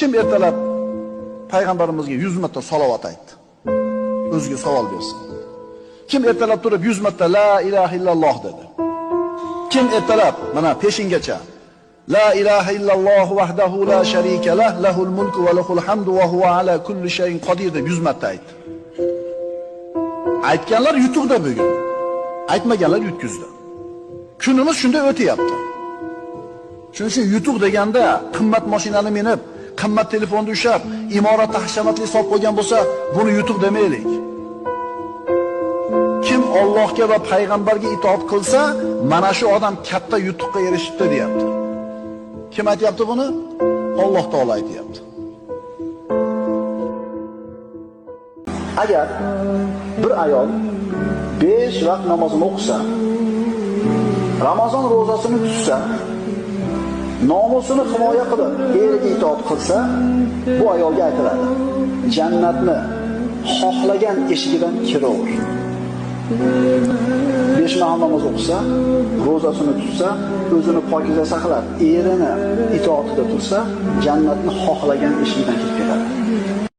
Kim ertalab payg'ambarimizga 100 marta salovat aytdi? O'ziga savol bersin. Kim ertalab turib 100 marta la ilaha illalloh dedi? Kim ertalab mana peshingacha la ilaha illalloh vahdahu la sharika lah, lahul mulku va lahul hamdu va huva ala kulli shay'in qodir deb 100 marta aytdi. Aytganlar yutuqda bugun. Aytmaganlar yutkizdi. Kunimiz shunday o'tyapti. Shuning uchun yutuq deganda qimmat mashinani minib, qimmat telefonda ushlab, imoratda hashamatli solib qo'ygan bo'lsa, buni yutuq demaylik. Kim Allohga va payg'ambarga itoat qilsa, mana shu odam katta yutuqqa erishibdi deyapti. Kim aytayapti buni? Alloh taolo aytayapti. Agar bir ayol 5 vaqt namozini o'qisa, Ramazon ro'zasini tutsa, nomusini himoya qilib, eriga itoat qilsa, bu ayolga aytiladi: jannatni xohlagan eshigidan kiraver. 5 mahal namoz o'qisa, ro'zasini tutsa, o'zini pokiza saqlab, erini itoatida tursa, jannatni xohlagan eshigidan kirib keladi.